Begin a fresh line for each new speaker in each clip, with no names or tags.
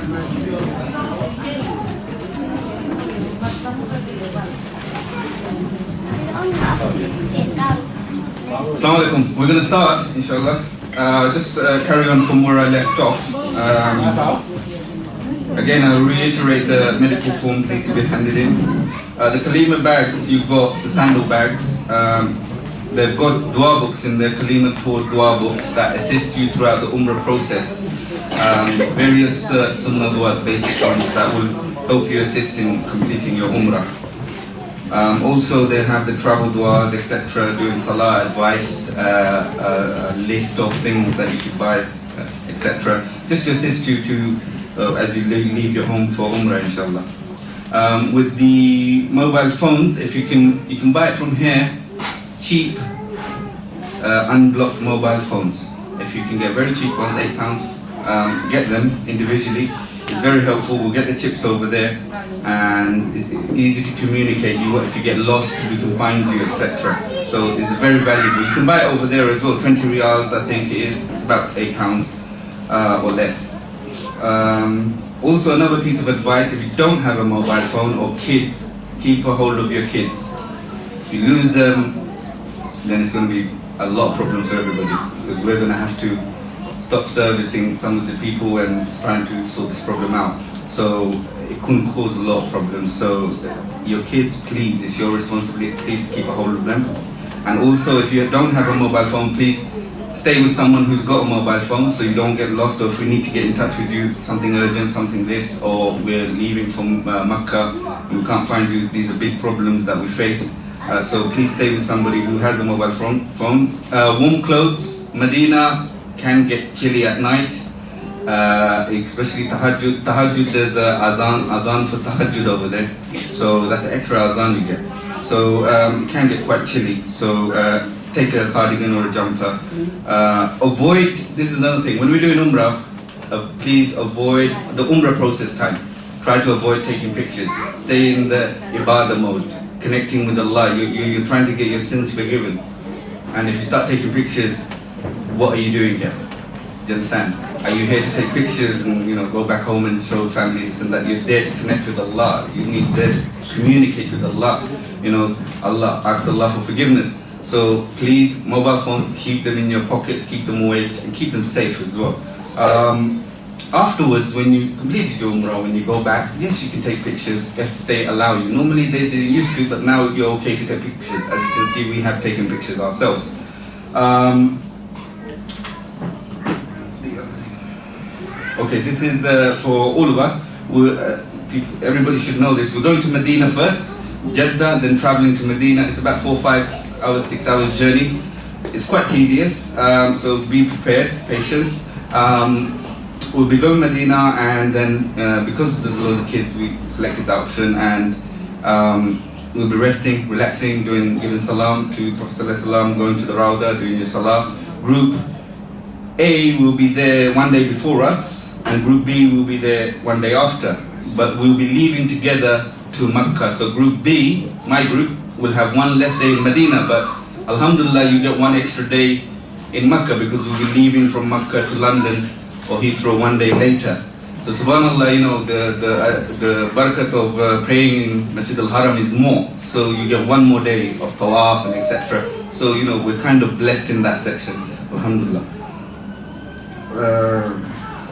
Assalamu alaikum. We're going to start, inshallah. Just carry on from where I left off. Again, I'll reiterate the medical forms need to be handed in. The Kalimah bags, you've got the sandal bags. They've got dua books in there, Kalimah dua books that assist you throughout the Umrah process. Various sunnah duas, basic ones that will help you assist in completing your Umrah. Also, they have the travel duas, etc., doing salah advice, a list of things that you should buy, etc., just to assist you to as you leave your home for Umrah, inshallah. With the mobile phones, if you can buy it from here, cheap, unblocked mobile phones. If you can get very cheap ones, £8, get them individually. It's very helpful. We'll get the chips over there, and it's easy to communicate. If you get lost, we can find you, etc. So it's very valuable. You can buy it over there as well. 20 riyals, I think it is. It's about £8 or less. Also, another piece of advice: if you don't have a mobile phone or kids, keep a hold of your kids. If you lose them, then it's going to be a lot of problems for everybody, because we're going to have to stop servicing some of the people and trying to sort this problem out. So it can cause a lot of problems. So your kids, please, it's your responsibility. Please keep a hold of them. And also, if you don't have a mobile phone, please stay with someone who's got a mobile phone, so you don't get lost. Or if we need to get in touch with you, something urgent, something this, or we're leaving from Makkah and we can't find you, these are big problems that we face. So please stay with somebody who has a mobile phone. Warm clothes. Medina can get chilly at night, especially tahajjud. Tahajjud, there's a azan for tahajjud over there, so that's an extra azan you get. So it can get quite chilly, so take a cardigan or a jumper. Avoid, this is another thing, when we're doing Umrah, please avoid the Umrah process time. Try to avoid taking pictures. Stay in the ibadah mode, connecting with Allah. You're trying to get your sins forgiven. And if you start taking pictures, what are you doing here? Do you understand? Are you here to take pictures and go back home and show families and that? You're there to connect with Allah. You need there to communicate with Allah. Allah, ask Allah for forgiveness. So please, mobile phones, keep them in your pockets, keep them away, and keep them safe as well. Afterwards, when you completed your Umrah, when you go back, yes, you can take pictures if they allow you. Normally they used to, but now you're okay to take pictures. As you can see, we have taken pictures ourselves. Okay, this is for all of us. Everybody should know this. We're going to Medina first, Jeddah, then traveling to Medina. It's about 4, 5 hours, 6 hours journey. It's quite tedious, so be prepared, patience. We'll be going to Medina, and then because there's loads of kids, we selected the option, and we'll be resting, relaxing, giving salam to Prophet ﷺ, going to the Rawdah, doing your salah. Group A will be there one day before us, and Group B will be there one day after. But we'll be leaving together to Makkah. So Group B, my group, will have one less day in Medina, but Alhamdulillah, you get one extra day in Makkah, because we'll be leaving from Makkah to London or Heathrow one day later. So subhanAllah, the barakat of praying in Masjid al-Haram is more. So you get one more day of tawaf and etc. So we're kind of blessed in that section, alhamdulillah.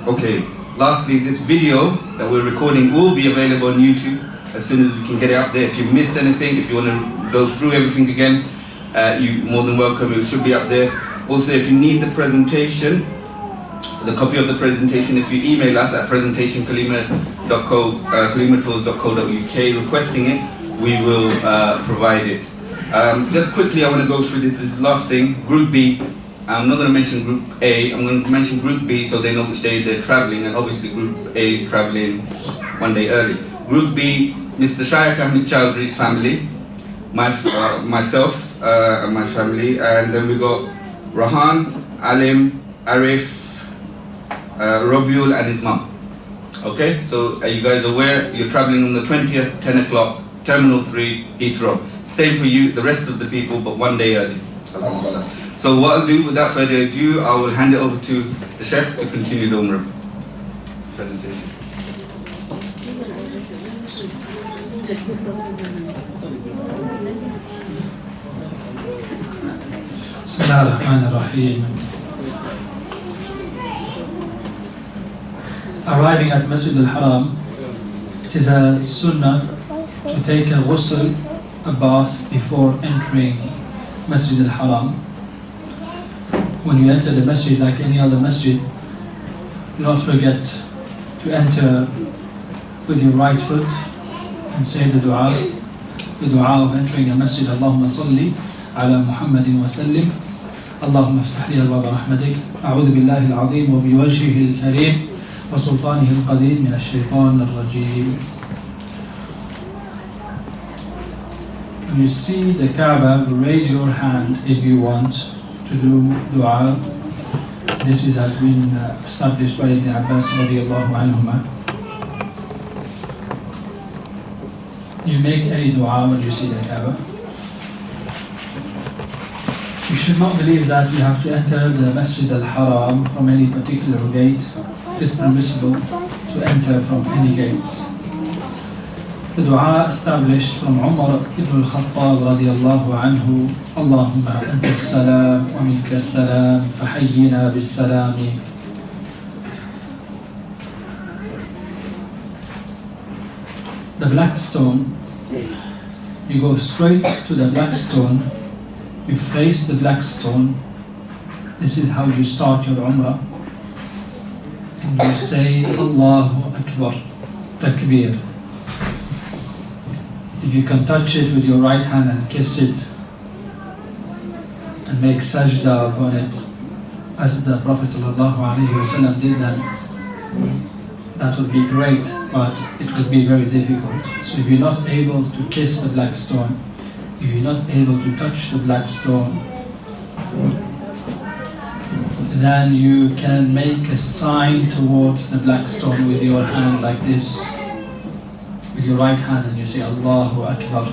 Okay, lastly, this video that we're recording will be available on YouTube as soon as we can get it up there. If you missed anything, if you want to go through everything again, you're more than welcome. It should be up there. Also, if you need the presentation, the copy of the presentation, if you email us at presentationkalimah.co.uk requesting it, we will provide it. Just quickly, I want to go through this last thing. Group B. I'm not going to mention Group A. I'm going to mention Group B so they know which day they're traveling, and obviously Group A is traveling one day early. Group B, Mr. Shaykh Ahmed Chowdhury's family, myself and my family, and then we got Rahan, Alim, Arif, Robiul and his mum. Okay, so are you guys aware? You're traveling on the 20th, 10 o'clock, Terminal 3, Heathrow. Same for you, the rest of the people, but one day early. So what I'll do, without further ado, I will hand it over to the chef to continue the Umrah. presentation.
Bismillah ar-Rahman ar-Rahim. Arriving at Masjid al-Haram, it is a sunnah to take a ghusl, a bath, before entering Masjid al-Haram. When you enter the masjid, like any other masjid, do not forget to enter with your right foot and say the dua of entering a masjid. Allahumma salli ala Muhammadin wa sallim. Allahumma aftah li abwab rahmatik. A'udhu billahi al-azim wa biwajhihi al-kareem wa sultanihi al-qadim min ash-shaytan ar-rajim. When you see the Kaaba, raise your hand if you want to do dua. This has been established by Ibn Abbas radiallahu anhuma. You make any dua when you see the Kaaba. You should not believe that you have to enter the Masjid al-Haram from any particular gate. It is permissible to enter from any gate. The dua established from Umar ibn al-Khattab radiallahu anhu, Allahumma anta as-salam wa minka as-salam fahayyina bis-salami. The black stone, you go straight to the black stone, you face the black stone. This is how you start your Umrah. And you say Allahu Akbar, Takbir. If you can touch it with your right hand and kiss it and make sajda upon it, as the Prophet ﷺ did, then that would be great, but it would be very difficult. So if you're not able to kiss the black stone, if you're not able to touch the black stone, then you can make a sign towards the black stone with your hand like this, with your right hand, and you say Allahu Akbar.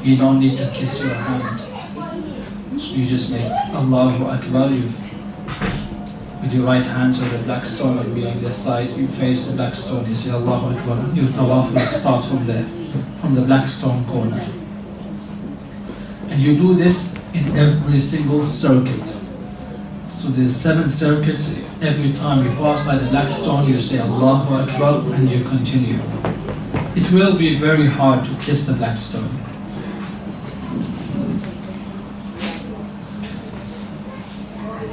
You don't need to kiss your hand. So you just make Allahu Akbar with your right hand, so the black stone will be on this side. You face the black stone, you say Allahu Akbar. Your tawaf will start from there, from the black stone corner. And you do this in every single circuit. So there's 7 circuits. Every time you pass by the black stone, you say Allahu Akbar and you continue. It will be very hard to kiss the black stone.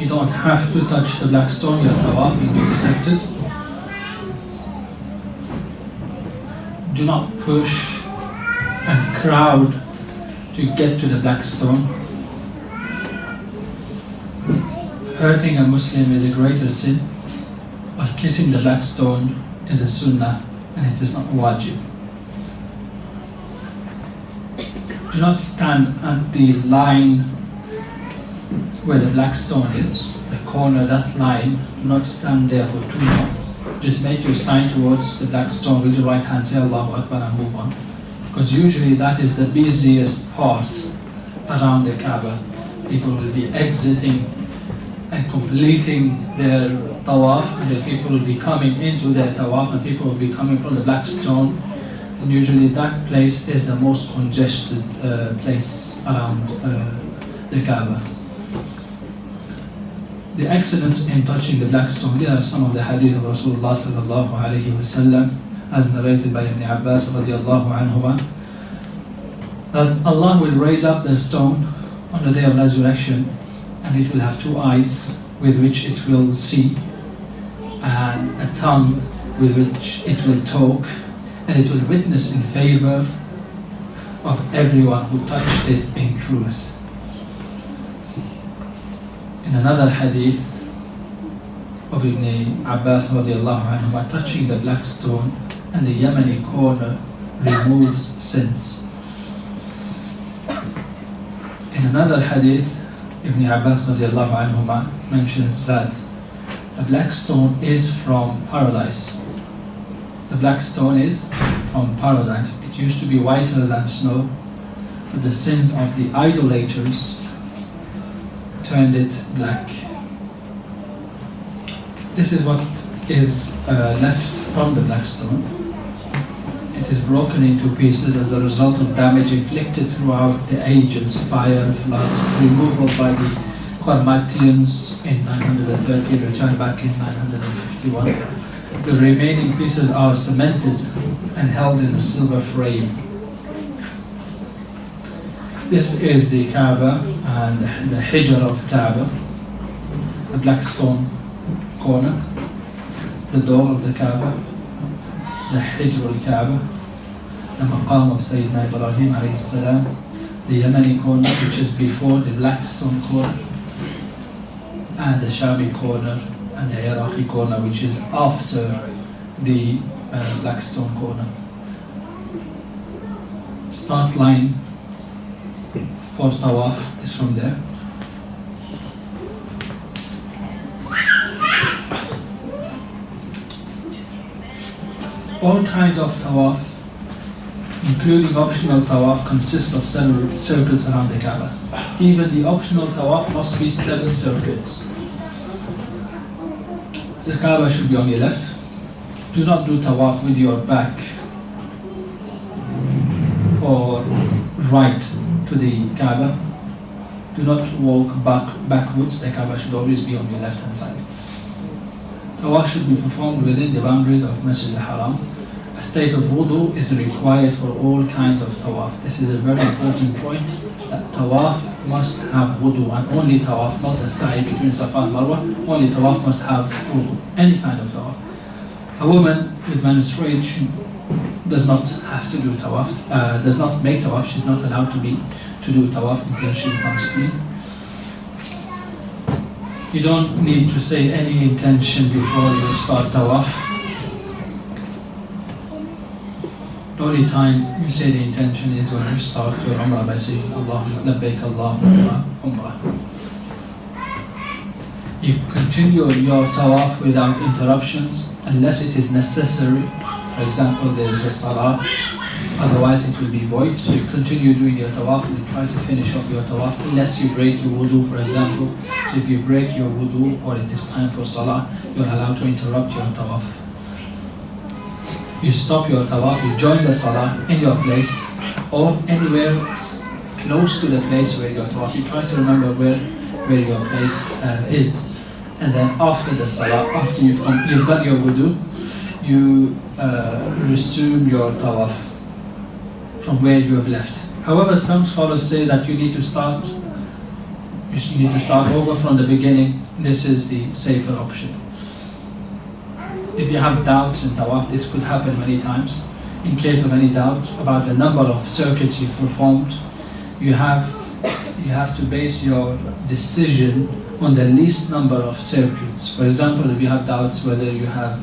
You don't have to touch the black stone, your tawaf will be accepted. Do not push and crowd to get to the black stone. Hurting a Muslim is a greater sin, but kissing the black stone is a sunnah and it is not wajib. Do not stand at the line where the black stone is, the corner, that line. Do not stand there for too long. Just make your sign towards the black stone with your right hand, say Allahu Akbar and move on. Because usually that is the busiest part around the Kaaba. People will be exiting and completing their tawaf, and the people will be coming into their tawaf, and people will be coming from the black stone. And usually that place is the most congested place around the Kaaba. The accidents in touching the black stone, there are some of the hadith of Rasulullah sallallahu alayhi wa sallam, as narrated by Ibn Abbas radiallahu anhuma, that Allah will raise up the stone on the day of resurrection, and it will have 2 eyes with which it will see, and a tongue with which it will talk, and it will witness in favor of everyone who touched it in truth. In another hadith of Ibn Abbas radiallahu anhu, touching the black stone and the Yemeni corner removes sins. In another hadith, Ibn Abbas radiallahu anhu mentions that the black stone is from paradise. The black stone is from paradise. It used to be whiter than snow, but the sins of the idolaters turned it black. This is what is left from the black stone. It is broken into pieces as a result of damage inflicted throughout the ages, fire, floods, removal by the Qarmatians in 930, returned back in 951. The remaining pieces are cemented and held in a silver frame. This is the Kaaba and the Hijr of Kaaba, the black stone corner, the door of the Kaaba, the Hijr al-Kaaba, the Maqam of Sayyidina Ibrahim alayhi salam, the Yemeni corner, which is before the black stone corner, and the Shami corner and the Iraqi corner, which is after the black stone corner. Start line for Tawaf is from there. All kinds of Tawaf, including optional Tawaf, consist of 7 circuits around the Kaaba. Even the optional Tawaf must be 7 circuits. The Kaaba should be on your left. Do not do Tawaf with your back or right to the Kaaba. Do not walk backwards. The Kaaba should always be on your left hand side. Tawaf should be performed within the boundaries of Masjid al-Haram. A state of wudu is required for all kinds of Tawaf. This is a very important point, that Tawaf must have wudu, and only Tawaf, not the sa'i between Safa and Marwa. Only Tawaf must have wudu, any kind of Tawaf. A woman with menstruation does not have to do Tawaf, does not make Tawaf. She's not allowed to do Tawaf until she becomes clean. You don't need to say any intention before you start Tawaf. The only time you say the intention is when you start your Umrah by saying Allahumma labbaik Allahumma Umrah. You continue your Tawaf without interruptions unless it is necessary. For example, there is a Salah, otherwise it will be void. So you continue doing your Tawaf and you try to finish off your Tawaf unless you break your wudu, for example. So if you break your wudu or it is time for Salah, you are allowed to interrupt your Tawaf. You stop your Tawaf, you join the Salah in your place or anywhere close to the place where your Tawaf. You try to remember where your place is. And then after the Salah, after you've done your wudu, you resume your Tawaf from where you have left. However, some scholars say that you need to start over from the beginning. This is the safer option. If you have doubts in Tawaf, this could happen many times. In case of any doubt about the number of circuits you've performed, you have to base your decision on the least number of circuits. For example, if you have doubts whether you have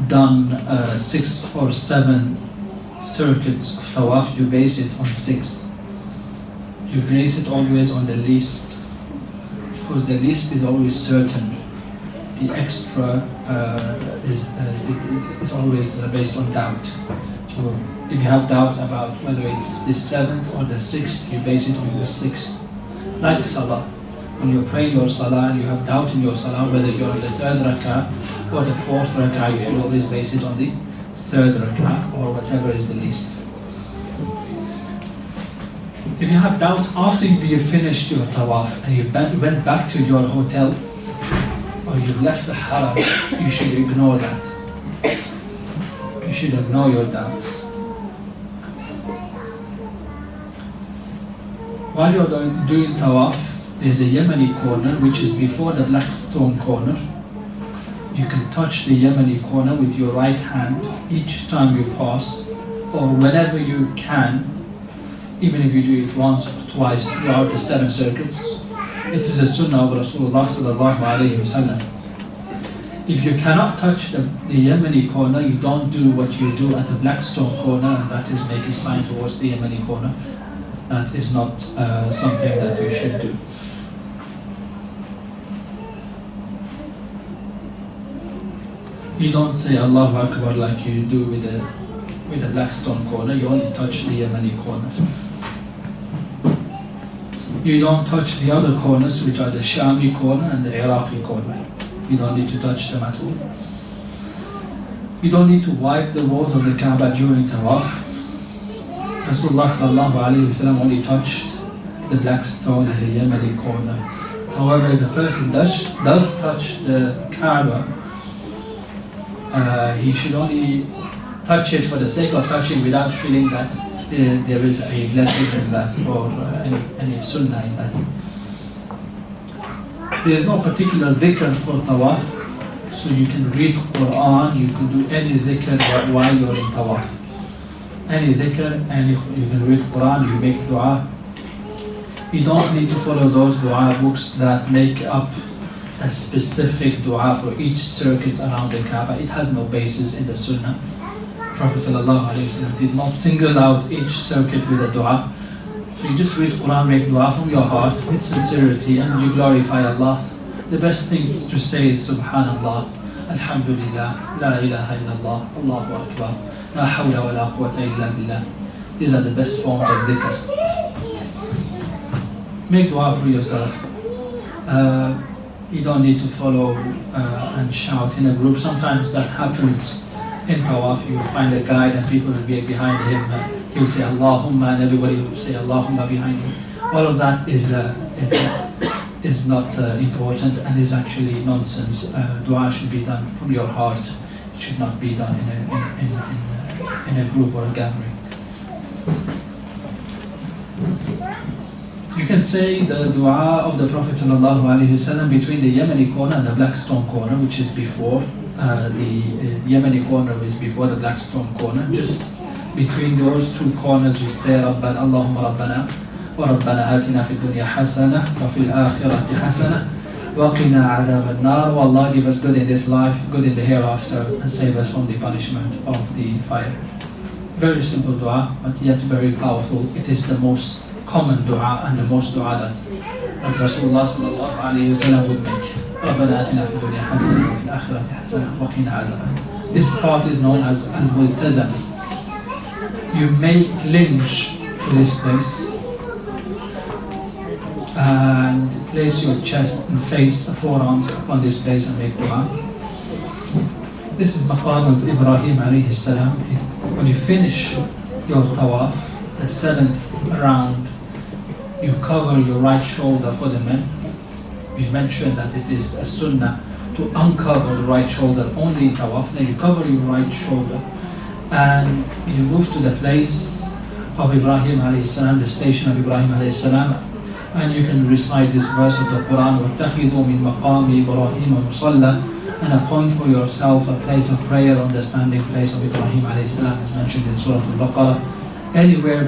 done 6 or 7 circuits of Tawaf, you base it on 6. You base it always on the least, because the least is always certain. The extra is always based on doubt. So if you have doubt about whether it's the 7th or the 6th, you base it on the 6th. Like Salah. When you're praying your Salah and you have doubt in your Salah, whether you're on the 3rd rak'ah or the 4th rak'ah, you should always base it on the 3rd rak'ah or whatever is the least. If you have doubts after you finished your Tawaf and you went back to your hotel, or you've left the Haram, you should ignore that. You should ignore your doubts. While you're doing Tawaf, there's a Yemeni corner which is before the black stone corner. You can touch the Yemeni corner with your right hand each time you pass, or whenever you can, even if you do it once or twice throughout the 7 circuits. It is a sunnah of Rasulullah sallallahu alayhi wa sallam. If you cannot touch the Yemeni corner, you don't do what you do at the black stone corner, and that is make a sign towards the Yemeni corner. That is not something that you should do. You don't say Allahu Akbar like you do with the black stone corner. You only touch the Yemeni corner. You don't touch the other corners, which are the Shami corner and the Iraqi corner. You don't need to touch them at all. You don't need to wipe the walls of the Kaaba during Tawaf. Rasulullah sallallahu alayhi wa sallam only touched the black stone in the Yemeni corner. However, if the person does touch the Kaaba, he should only touch it for the sake of touching without feeling that there is a blessing in that or any sunnah in that. There is no particular dhikr for tawaf, so you can read Quran, you can do any dhikr while you're in tawaf. Any dhikr, and you can read Quran, you make dua. You don't need to follow those dua books that make up a specific dua for each circuit around the Kaaba. It has no basis in the Sunnah. Prophet ﷺ did not single out each circuit with a dua. So you just read Quran, make dua from your heart with sincerity, and you glorify Allah. The best things to say is Subhanallah, Alhamdulillah, La ilaha illallah, Allahu Akbar, La hawla wa la quwwata illa billah. These are the best forms of dhikr. Make dua for yourself. You don't need to follow and shout in a group. Sometimes that happens in Tawaf. You find a guide and people will be behind him. He will say Allahumma and everybody will say Allahumma behind him. All of that is not important and is actually nonsense. Dua should be done from your heart. It should not be done in a group or a gathering. You can say the dua of the Prophet ﷺ between the Yemeni corner and the black stone corner, which is before. The Yemeni corner is before the black stone corner. Just between those two corners you say Rabbana Allahumma Rabbana wa Rabbana atina fid dunya hasana wa fil akhirati hasana wa qina adhab an-nar. Wa Allah, give us good in this life, good in the hereafter, and save us from the punishment of the fire. Very simple dua, but yet very powerful. It is the most common dua and the most dua that Rasulullah sallallahu alayhi wa sallam would make. رَبَّنَا آتِنَا فِي الدُّنْيَا حَسَنَةً وَفِي الْآخِرَةِ حَسَنَةً وَقِنَا عَذَابَ النَّارِ. This part is known as al-multazam. You may clinch to this place and place your chest and face the forearms upon this place and make dua. This is maqam of Ibrahim alayhi salam. When you finish your tawaf, the 7th round, you cover your right shoulder for the men. We've mentioned that it is a sunnah to uncover the right shoulder only in tawaf. Then you cover your right shoulder and you move to the place of Ibrahim alayhi salam, the station of Ibrahim alayhi salam, and you can recite this verse of the Quran, وَاتَّخِذُوا مِن مَقَامِ إِبْرَاهِيمَ مُصَلَّى, and appoint for yourself a place of prayer on the standing place of Ibrahim alayhi salam, as mentioned in Surah Al-Baqarah. Anywhere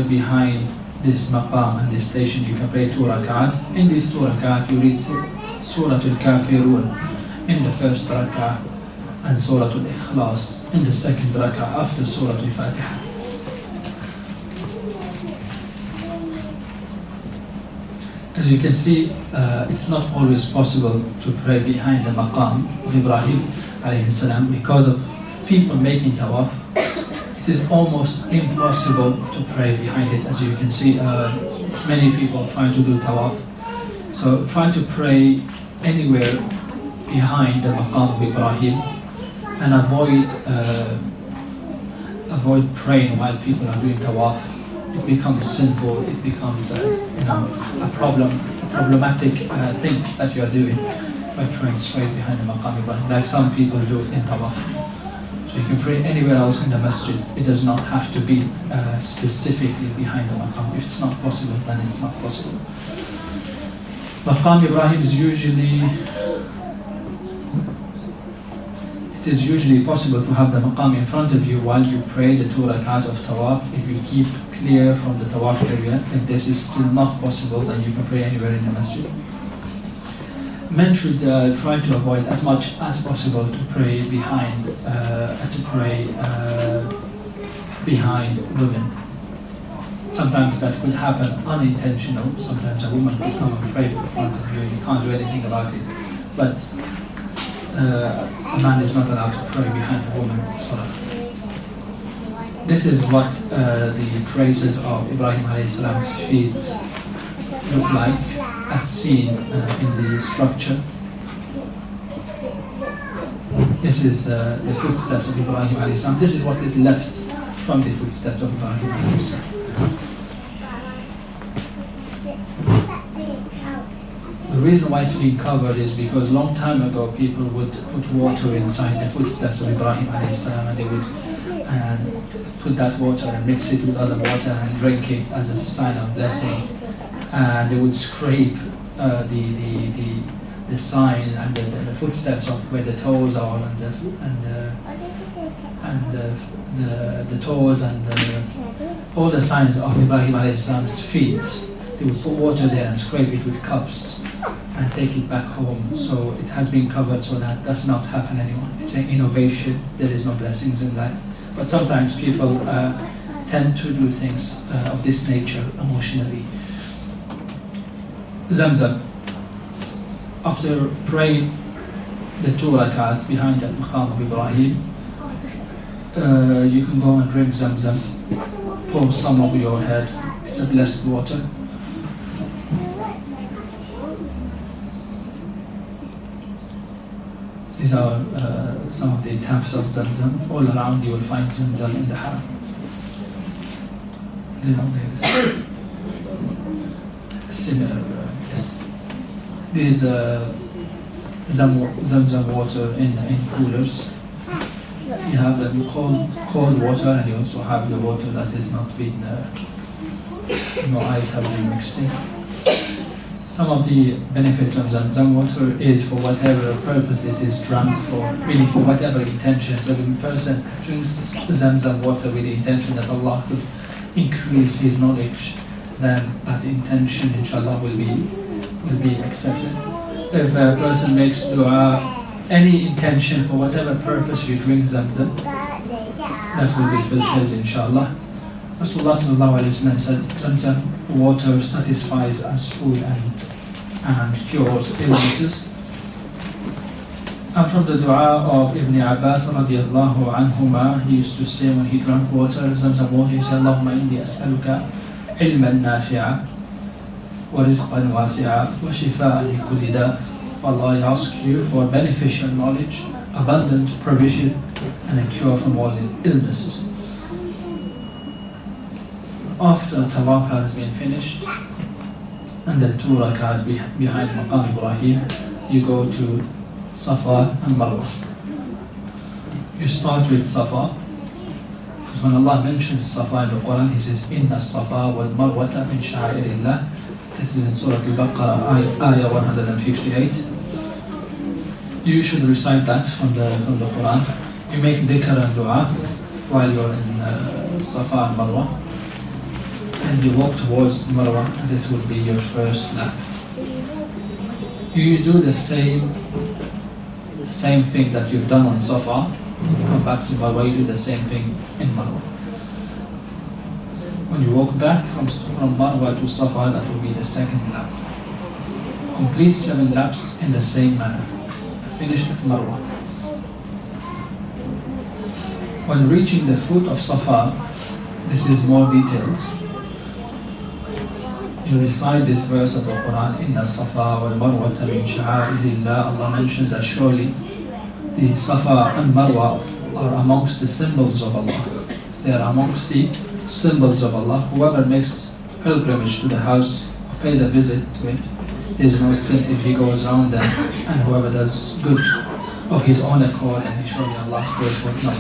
behind this maqam and this station, you can pray 2 rak'at. In these 2 rak'at, you read Surah Al-Kafirun in the first rak'ah and Surah Al-Ikhlas in the second rak'ah after Surah Al-Fatiha. As you can see, it's not always possible to pray behind the maqam of Ibrahim alayhi salam because of people making tawaf. It is almost impossible to pray behind it. As you can see, many people trying to do tawaf. So try to pray anywhere behind the maqam of Ibrahim and avoid praying while people are doing tawaf. It becomes sinful, it becomes a problematic thing that you are doing by praying straight behind the maqam of Ibrahim, like some people do in tawaf. So you can pray anywhere else in the masjid. It does not have to be specifically behind the maqam. If it's not possible, then it's not possible. Maqam Ibrahim is usually possible to have the maqam in front of you while you pray the 2 rak'ahs of tawaf. If you keep clear from the tawaf area, if this is still not possible, then you can pray anywhere in the masjid. Men should try to avoid as much as possible to pray behind women. Sometimes that will happen unintentional. Sometimes a woman will come and pray in front of you. You can't do anything about it. But a man is not allowed to pray behind a woman. This is what the traces of Ibrahim alayhi salam's feet look like. as seen in the structure. This is the footsteps of Ibrahim alayhi salam. This is what is left from the footsteps of Ibrahim alayhi salam. The reason why it's been covered is because long time ago people would put water inside the footsteps of Ibrahim alayhi salam, and they would put that water and mix it with other water and drink it as a sign of blessing. And they would scrape the sign and the footsteps of where the toes are, and the toes and all the signs of Ibrahim alayhi salam's feet. They would put water there and scrape it with cups and take it back home. So it has been covered so that does not happen anymore. It's an innovation. There is no blessings in that. But sometimes people tend to do things of this nature emotionally. Zamzam. After praying the 2 rak'ahs behind the maqam of Ibrahim, you can go and drink Zamzam. Pour some over your head. It's a blessed water. These are some of the taps of Zamzam. All around you will find Zamzam in the Haram. There's similar. Yes. There's Zamzam water in coolers. You have the cold water, and you also have the water that is not been, no ice have been mixed in. Some of the benefits of Zamzam water is for whatever purpose it is drunk for, really for whatever intention. So the person drinks Zamzam water with the intention that Allah would increase his knowledge, then that intention, inshallah, will be accepted. If a person makes dua, any intention for whatever purpose you drink Zamzam, that will be fulfilled, inshallah. Rasulullah sallallahu alayhi wa sallam said, Zamzam water satisfies as food and cures illnesses. And from the dua of Ibn Abbas radiallahu anhuma, he used to say when he drank water, Zamzam water, he said, Allahumma inni as'aluka ilman nafi'a wa rizqan wasi'a wa shifa'an min kulli da'. Allah, I ask you for beneficial knowledge, abundant provision, and a cure from all illnesses. After tawaf has been finished, and then 2 rak'ahs behind Maqam Ibrahim, you go to Safa and Marwa. You start with Safa, because when Allah mentions Safa in the Quran, He says, Inna Safa wal Marwata min sha'airillah. This is in Surah Al-Baqarah, ayah 158. You should recite that from the Quran. You make dhikr and dua while you're in Safa and Marwa. And you walk towards Marwa, and this will be your first lap. You do the same thing that you've done on Safa. You come back to Marwa, you do the same thing in Marwa. When you walk back from Marwa to Safa, that will be the second lap. Complete 7 laps in the same manner. Finish at Marwa. When reaching the foot of Safa, this is more details. You recite this verse of the Quran, Inna Safa wal Marwata min sha'airillah. Allah mentions that surely the Safa and Marwa are amongst the symbols of Allah. They are amongst the symbols of Allah. Whoever makes pilgrimage to the house or pays a visit to it, there is no sin if he goes around them, and whoever does good of his own accord, and surely Allah's grace will not.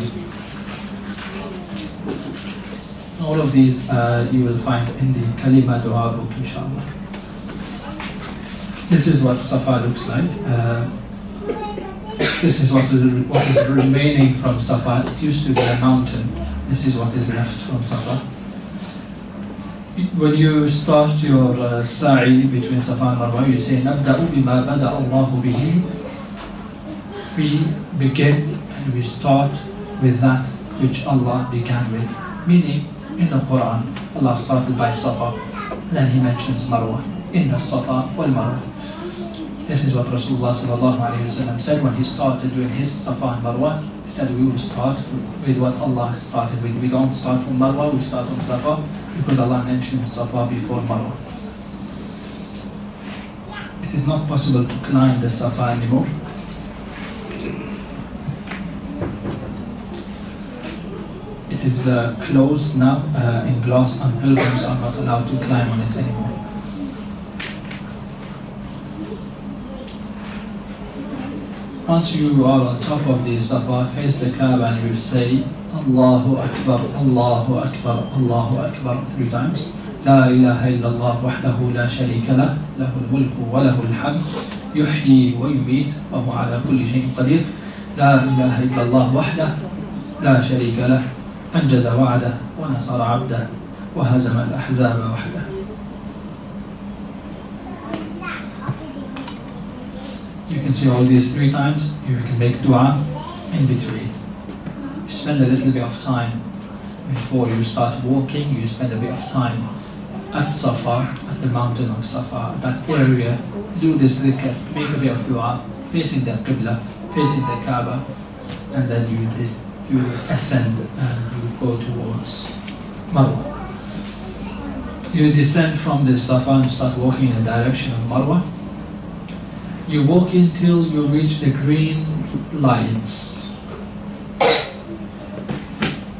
All of these you will find in the Kalimah dua book, inshallah. This is what Safa looks like. This is what is remaining from Safa. It used to be a mountain. This is what is left from Safa. When you start your sa'i between Safa and Marwa, you say, نَبْدَأُ بِمَا بَدَأَ اللَّهُ بِهِ. We begin and we start with that which Allah began with. Meaning, in the Quran, Allah started by Safa, then He mentions Marwa. Inna Safa wal Marwa. This is what Rasulullah sallallahu alayhi wa sallam said when he started doing his Safa and Marwa. He said, we will start with what Allah started with. We don't start from Marwa, we start from Safa, because Allah mentions Safa before Marwa. it is not possible to climb the Safa anymore. It is closed now in glass, and pilgrims are not allowed to climb on it anymore. Once you are on top of the Safa, face the Kaaba and you say Allahu Akbar, Allahu Akbar, Allahu Akbar 3 times. لا إله إلا الله وحده لا شريك له له الملك وله الحمد يحيي ويميت وهو على كل شيء قدير. لا إله إلا الله وحده لا شريك له أنجز وعده ونصر عبده وهزم الأحزاب وحده. You can say all these 3 times. You can make dua in between. You spend a little bit of time before you start walking. You spend a bit of time at Safa, at the mountain of Safa, that area. Do this dhikr, make a bit of dua, facing the Qibla, facing the Kaaba, and then you ascend and you go towards Marwa. You descend from the Safa and start walking in the direction of Marwa. You walk until you reach the green lights.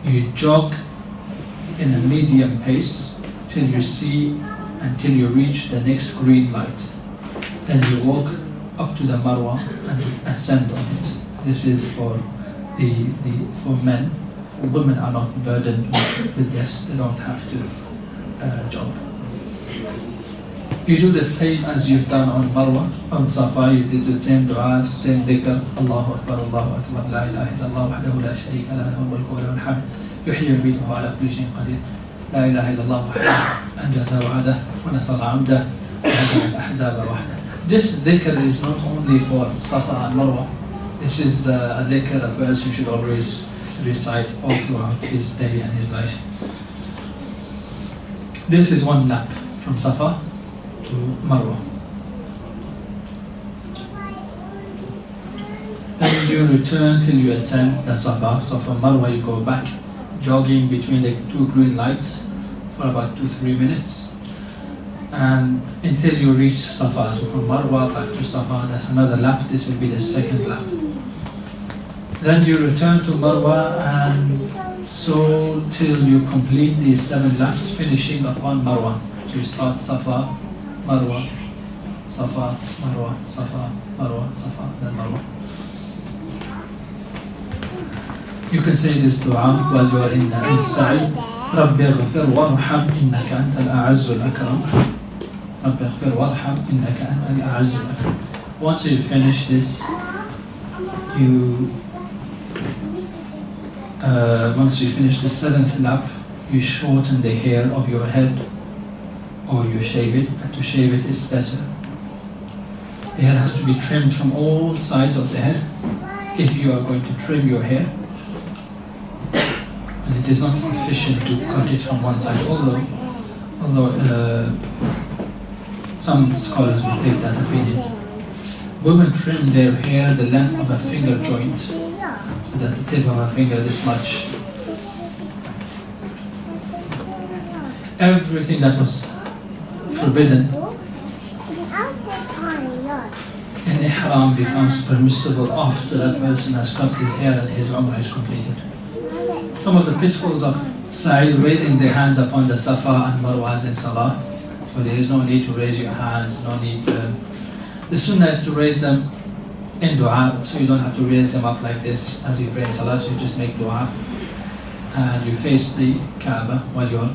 You jog in a medium pace till you reach the next green light. Then you walk up to the Marwa and ascend on it. This is for for men. Women are not burdened with this. They don't have to jog. You do the same as you've done on Marwa. On Safa, you did the same dua, same dhikr. Allahu Akbar, Allahu Akbar, La ilaha illallah wahdahu la sharika lahu lahul mulku wa lahul hamd yuhyi wa yumiitu wa huwa ala kulli shay'in qadir. لا إله إلا الله وحده أنجز وعده ونصر عبده وهزم الأحزاب وحده. This dhikr is not only for Safa and Marwa. This is a dhikr, a verse you should always recite all throughout his day and his life. This is 1 lap from Safa to Marwa. Then you return till you ascend the Safa. So from Marwa you go back, jogging between the 2 green lights for about 2-3 minutes, and until you reach Safa. So from Marwa back to Safa, that's another lap. This will be the 2nd lap. Then you return to Marwa, and so till you complete these 7 laps, finishing upon Marwa. So you start Safa, Marwa, Safa, Marwa, Safa, Marwa, Safa, then Marwa. You can say this dua while you are in Sa'i. رَبِّ اغْفِرْ وَارْحَمْ إِنَّكَ أَنْتَ الْأَعَزُّ الْأَكْرَمُ. رَبِّ اغْفِرْ وَارْحَمْ إِنَّكَ أَنْتَ الْأَعَزُّ الْأَكْرَمُ. Once you finish this, once you finish the 7th lap, you shorten the hair of your head, or you shave it. And to shave it is better. The hair has to be trimmed from all sides of the head if you are going to trim your hair. And it is not sufficient to cut it from one side, although some scholars will take that opinion. Women trim their hair the length of a finger joint, so that the tip of a finger this much. Everything that was forbidden in Ihram becomes permissible after that person has cut his hair and his Umrah is completed. Some of the pitfalls of Sa'i, raising their hands upon the Safa and Marwa in Salah. So there is no need to raise your hands, no need. The Sunnah is to raise them in dua, so you don't have to raise them up like this as you pray in Salah. So you just make dua and you face the Kaaba while you're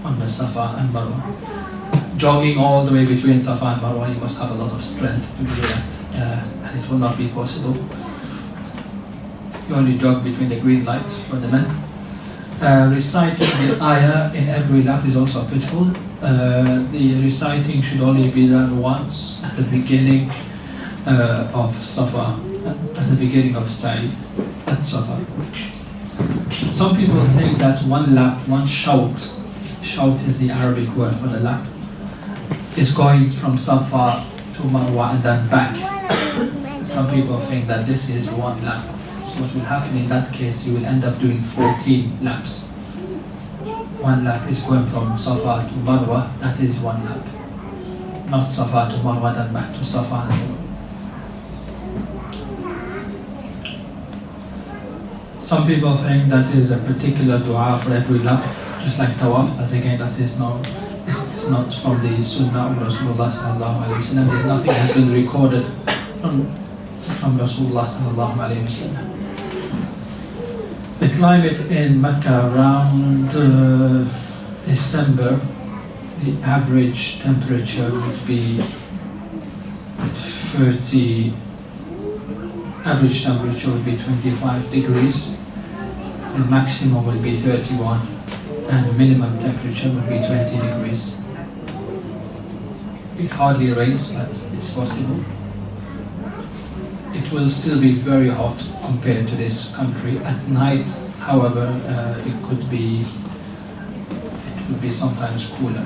on the Safa and Marwa. Jogging all the way between Safa and Marwa, you must have a lot of strength to do that, and it will not be possible. You only jog between the green lights for the men. Reciting the ayah in every lap is also a pitfall. The reciting should only be done once at the beginning of Safa, at the beginning of Sa'i at Safa. Some people think that 1 lap, 1 shout is the Arabic word for the lap, is going from Safa to Marwa and then back. Some people think that this is 1 lap. So what will happen in that case, you will end up doing 14 laps. 1 lap is going from Safa to Marwa, that is 1 lap. not Safa to Marwa, then back to Safa. Some people think that there is a particular dua for every lap, just like tawaf, but again that is it's not from the Sunnah of Rasulullah sallallahu alayhi wa sallam. There's nothing has been recorded from Rasulullah sallallahu alayhi wa sallam. The climate in Mecca around December, the average temperature would be 30. Average temperature will be 25 degrees, the maximum will be 31, and minimum temperature will be 20 degrees. It hardly rains, but it's possible. It will still be very hot compared to this country. At night, however, it would be sometimes cooler.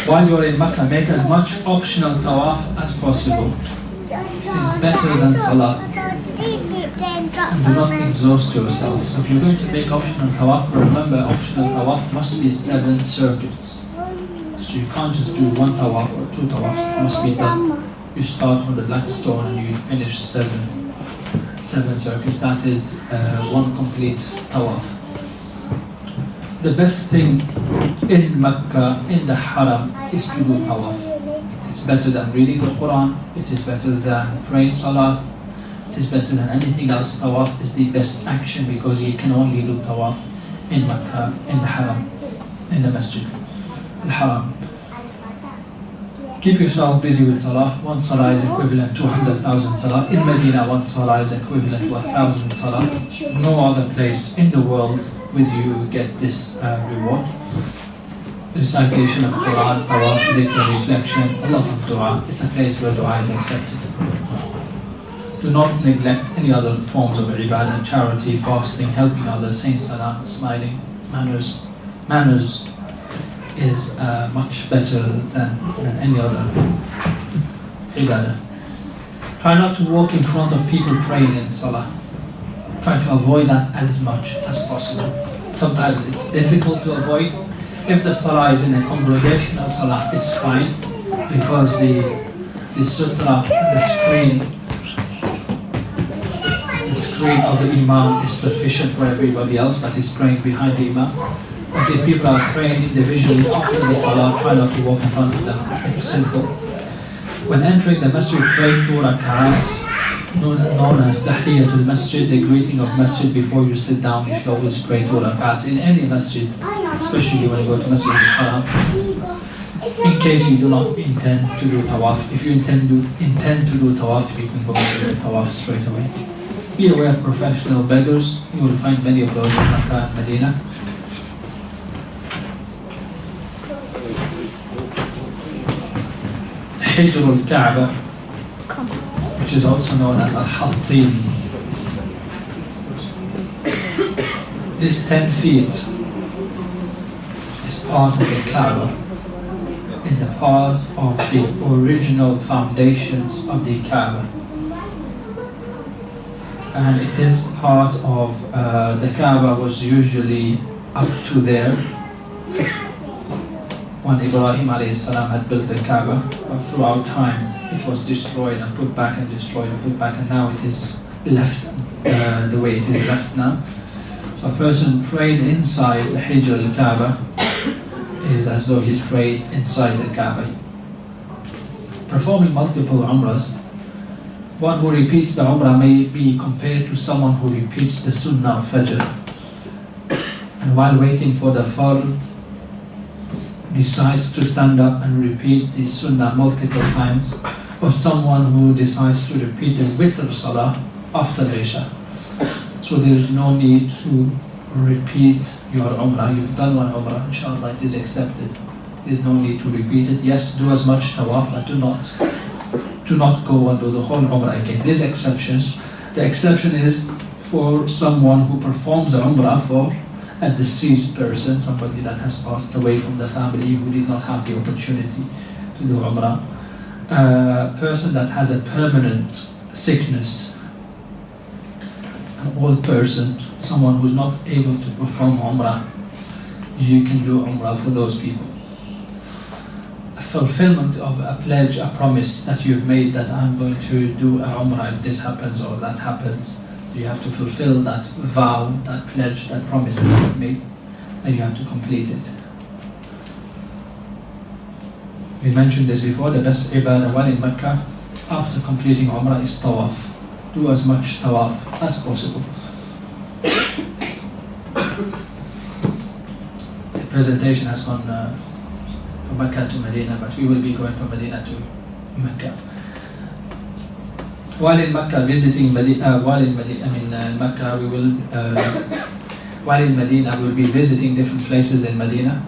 While you're in Mecca, make as much optional tawaf as possible. It is better than salah. And do not exhaust yourself. So if you're going to make optional tawaf, remember optional tawaf must be 7 circuits. So you can't just do 1 tawaf or 2 tawafs, it must be done. You start from the black stone and you finish 7 circuits. That is 1 complete tawaf. The best thing in Mecca, in the Haram, is to do tawaf. It's better than reading the Quran, it is better than praying salah, it is better than anything else. Tawaf is the best action because you can only do tawaf in Mecca, in the Haram, in the Masjid al-Haram. Keep yourself busy with salah. 1 salah is equivalent to 100,000 salah. In Medina, 1 salah is equivalent to 1,000 salah. No other place in the world would you get this reward. Recitation of Quran, tawaf, dhikr, reflection, a lot of dua. It's a place where dua is accepted. Do not neglect any other forms of ibadah, charity, fasting, helping others, saying salam, smiling. Manners is much better than any other ibadah. Try not to walk in front of people praying in salah. Try to avoid that as much as possible. Sometimes it's difficult to avoid. If the salah is in a congregational salah, it's fine because the sutra, the screen of the imam is sufficient for everybody else that is praying behind the imam. But if people are praying individually after the salah, try not to walk in front of them. It's simple. When entering the masjid, pray 2 rak'ahs, known as Tahiyatul Masjid, the greeting of masjid before you sit down. You should always pray 2 rak'ahs in any masjid, especially when you go to Masjid al-Haram. In case you do not intend to do tawaf, if you intend to do tawaf, you can go and do tawaf straight away. Be aware of professional beggars. You will find many of those in Makkah and Medina. Hijr al-Kaaba, which is also known as al-Hattin. This 10 feet is part of the Kaaba, is a part of the original foundations of the Kaaba. And it is part of, the Kaaba was usually up to there when Ibrahim a.s. had built the Kaaba, but throughout time it was destroyed and put back and destroyed and put back, and now it is left the way it is left now. So a person praying inside the Hijr al-Kaaba is as though he's praying inside the Kaaba. Performing multiple Umrahs, one who repeats the Umrah may be compared to someone who repeats the Sunnah of Fajr, and while waiting for the Fard decides to stand up and repeat the Sunnah multiple times, or someone who decides to repeat the Witr Salah after Isha. So there is no need to repeat your Umrah. You've done one Umrah, inshallah it is accepted. There is no need to repeat it. Yes, do as much tawaf, but do not go and do the whole Umrah again. There's exceptions. The exception is for someone who performs the Umrah for a deceased person, somebody that has passed away from the family who did not have the opportunity to do Umrah. A person that has a permanent sickness, an old person, someone who's not able to perform Umrah, you can do Umrah for those people. A fulfillment of a pledge, a promise that you've made that I'm going to do a Umrah if this happens or that happens. You have to fulfill that vow, that pledge, that promise that you've made, and you have to complete it. We mentioned this before, the best ibadah while in Mecca after completing Umrah is tawaf. Do as much tawaf as possible. The presentation has gone from Mecca to Medina, but we will be going from Medina to Mecca. While in Mecca visiting Medina, while in Mecca we will, while in Medina we will be visiting different places in Medina.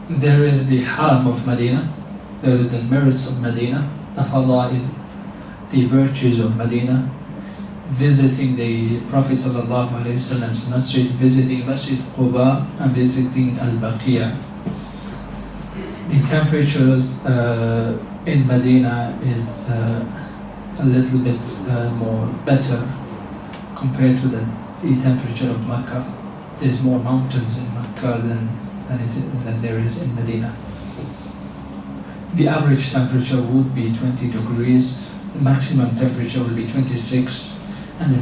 There is the Haram of Medina, there is the merits of Medina, the Fada'il, the virtues of Medina, visiting the Prophet ﷺ's masjid, visiting Masjid Quba and visiting Al-Baqiyah. The temperatures in Medina is a little bit more better compared to the temperature of Mecca. There's more mountains in Mecca than there is in Medina. The average temperature would be 20 degrees, the maximum temperature will be 26, and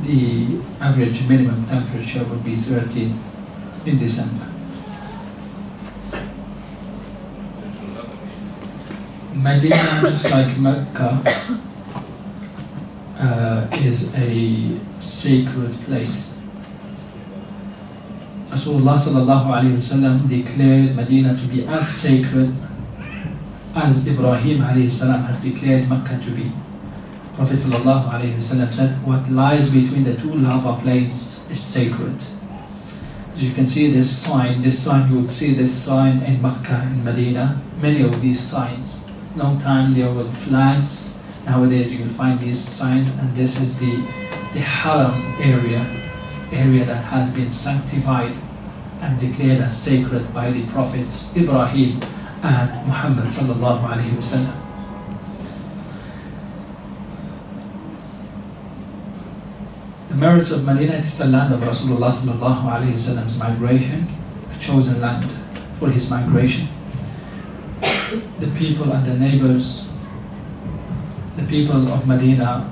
the average minimum temperature would be 30 in December. Medina, just like Mecca, is a sacred place. Rasulullah sallallahu alayhi wasallam declared Medina to be as sacred as Ibrahim alayhi salam has declared Mecca to be. Prophet sallallahu alayhi wasallam said, what lies between the two lava plains is sacred. As you can see this sign, you would see this sign in Mecca, in Medina, many of these signs. Long time there were flags, nowadays you will find these signs, and this is the Haram area that has been sanctified and declared as sacred by the Prophets Ibrahim and Muhammad sallallahu alayhi wasallam. The merits of Medina, it's the land of Rasulullah sallallahu alayhi wasallam's migration, a chosen land for his migration. The people and the neighbors, the people of Medina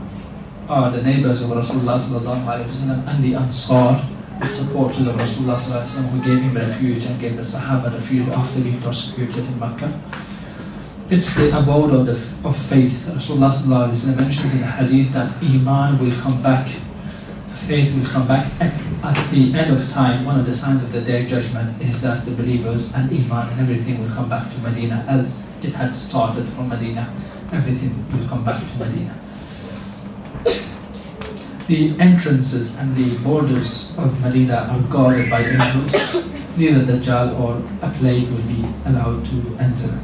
are the neighbors of Rasulullah sallallahu alayhi wasallam and the Ansar, the supporters of Rasulullah sallallahu alayhi wasallam, who gave him refuge and gave the Sahaba refuge after being persecuted in Mecca. It's the abode of faith. Rasulullah sallallahu alayhi wasallam mentions in the hadith that Iman will come back, faith will come back at the end of time. One of the signs of the Day of Judgment is that the believers and Iman and everything will come back to Medina as it had started from Medina. Everything will come back to Medina. The entrances and the borders of Medina are guarded by angels. Neither Dajjal or a plague will be allowed to enter.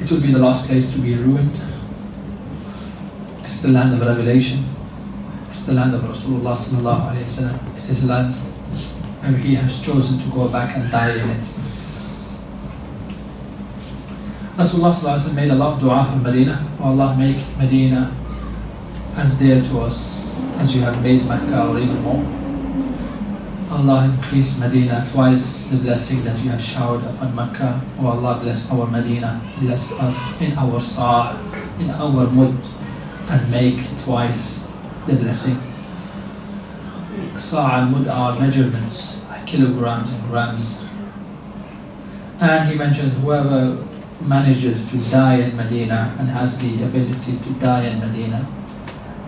It will be the last place to be ruined. It's the land of revelation. It's the land of Rasulullah sallallahu alayhi wasallam. It is a land where he has chosen to go back and die in it. Rasulullah sallallahu alayhi wasallam made a lot of dua for Medina. Oh Allah, make Medina as dear to us as you have made Mecca or even more. Allah, increase Medina twice the blessing that you have showered upon Mecca. Oh Allah, bless our Medina, bless us in our sa', in our mud, and make twice the blessing. Sa' and mud are measurements, kilograms and grams. And he mentions whoever manages to die in Medina and has the ability to die in Medina,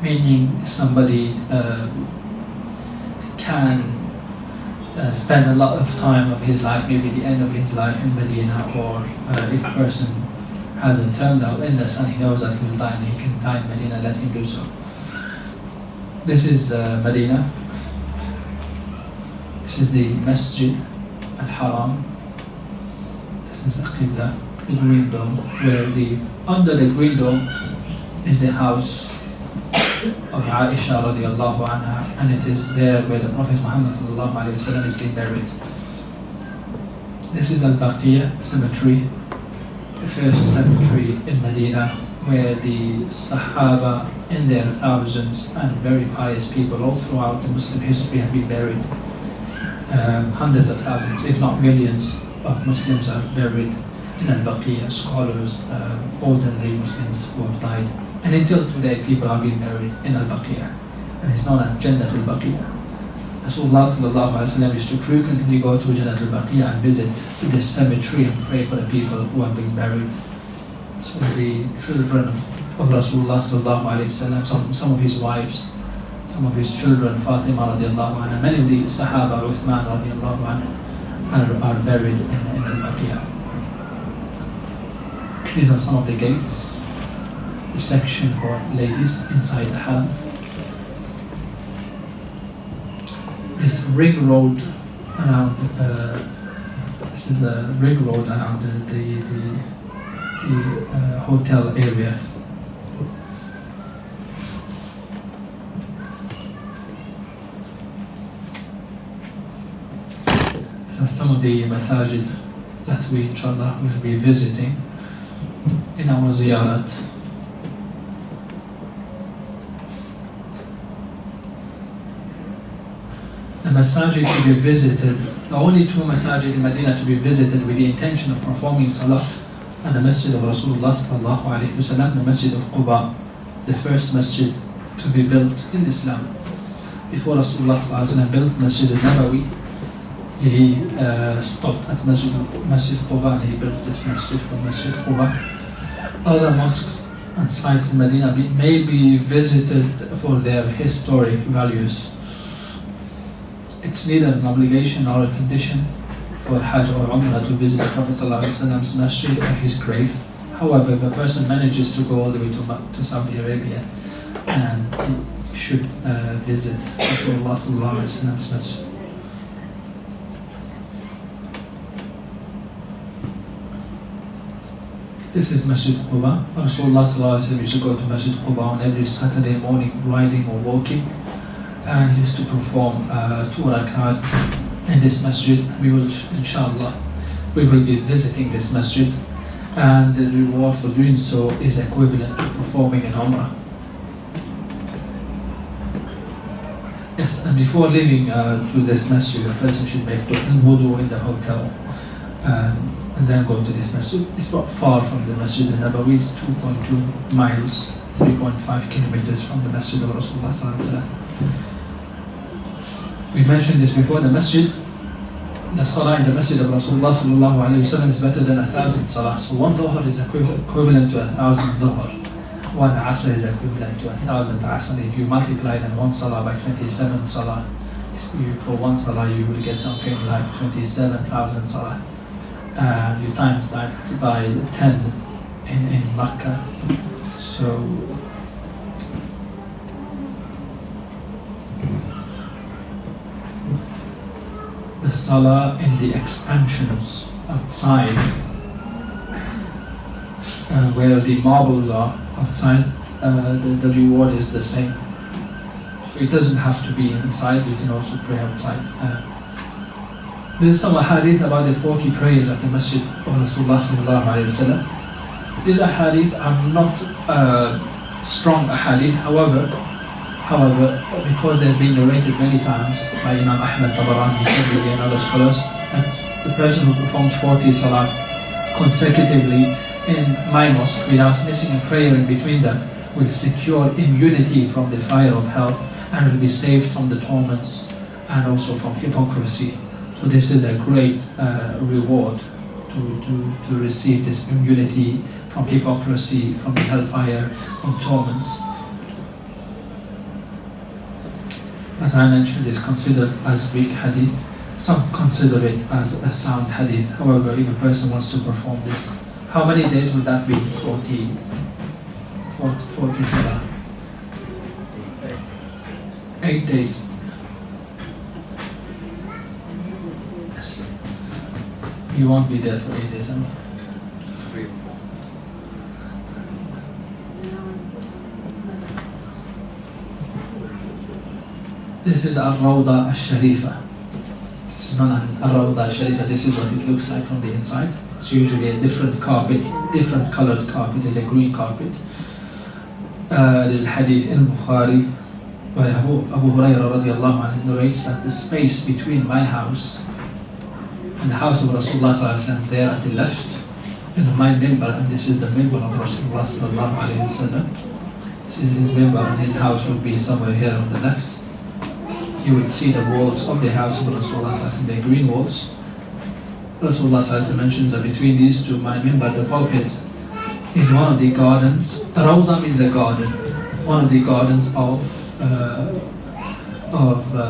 meaning if somebody can spend a lot of time of his life, maybe the end of his life in Medina, or if a person has a terminal illness and he knows that he will die and he can die in Medina, let him do so. This is Medina. This is the Masjid Al-Haram. This is the Qibla, the Green Dome, where under the Green Dome is the house of Aisha radiallahu anha, and it is there where the Prophet Muhammad sallallahu alayhi wa sallam is being buried. This is Al-Baqiyah cemetery, the first cemetery in Medina, where the Sahaba in their thousands and very pious people all throughout the Muslim history have been buried. hundreds of thousands, if not millions, of Muslims are buried in Al-Baqiyah. Scholars, ordinary Muslims who have died. And until today, people are being buried in Al-Baqiyah. And it's known as Jannat al-Baqiyah. Rasulullah sallallahu alaihi wasallam used to frequently go to Jannat al-Baqiyah and visit this cemetery and pray for the people who have been buried. So the children of Rasulullah sallallahu alaihi wasallam, some of his wives, some of his children, Fatima radiallahu anha, many of the Sahaba, Uthman radiallahu anhu, are buried in Al-Baqiyah. These are some of the gates, the section for ladies inside the Haram. This ring road around, this is a ring road around the hotel area. Some of the masajid that we inshallah will be visiting in our ziyarat. The masajid to be visited, the only two masajid in Medina to be visited with the intention of performing salah, and the masjid of Rasulullah sallallahu alaihi wasallam, the masjid of Quba, the first masjid to be built in Islam. Before Rasulullah sallallahu alaihi wasallam built Masjid al-Nabawi, he stopped at Masjid Quba and he built this masjid for Masjid Quba. Other mosques and sites in Medina may be visited for their historic values. It's neither an obligation nor a condition for Hajj or Umrah to visit the Prophet ﷺ's masjid or his grave. However, if a person manages to go all the way to Saudi Arabia, and he should visit Rasulullah ﷺ's masjid. This is Masjid Quba. Rasulullah ﷺ used to go to Masjid Quba on every Saturday morning, riding or walking, and he used to perform 2 rakat in this masjid. We will, inshallah, we will be visiting this masjid, and the reward for doing so is equivalent to performing an Umrah. Yes, and before leaving to this masjid, a person should make wudu in the hotel. And then go to this masjid. It's not far from the Masjid al-Nabawi. It's 2.2 miles, 3.5 kilometers from the Masjid of Rasulullah sallallahu alaihi wasallam. We mentioned this before. The masjid, the salah in the Masjid of Rasulullah sallallahu alaihi wasallam is better than 1,000 salah. So one dhuhr is equivalent to 1,000 dhuhr. One asr is equivalent to 1,000 asr. If you multiply then one salah by 27 salah, for one salah you will get something like 27,000 salah. You times that by 10 in Makkah. So the salah in the expansions outside, where the marbles are outside, the reward is the same. So it doesn't have to be inside, you can also pray outside. There's some hadith about the 40 prayers at the Masjid of Rasulullah sallallahu alaihi wasallam. These hadith are not strong hadith, however, because they've been narrated many times by Imam Ahmad Tabarani and other scholars, that the person who performs 40 salat consecutively in my mosque without missing a prayer in between them will secure immunity from the fire of hell and will be saved from the torments and also from hypocrisy. So this is a great reward to receive this immunity from hypocrisy, from the hellfire, from torments. As I mentioned, is considered as weak hadith. Some consider it as a sound hadith. However, if a person wants to perform this, how many days would that be? 40 salah. 8 days. Yes. You won't be there for 8 days, huh? This is Al-Rawda Al-Sharifa. This is not Al-Rawda Al-Sharifa, this is what it looks like from the inside. It's usually a different carpet, different colored carpet. It's a green carpet. There's a hadith in Bukhari By Abu Hurairah radiallahu anhu narrates that the space between my house and the house of Rasulullah sallallahu alaihi wasallam there at the left, my member, and this is the member of Rasulullah sallallahu alaihi wasallam. This is his member, and his house would be somewhere here on the left. You would see the walls of the house of Rasulullah sallallahu alaihi wasallam, the green walls. Rasulullah sallallahu alaihi wasallam mentions that between these two, my member, the pulpit, is one of the gardens. Rawda means a garden, one of the gardens of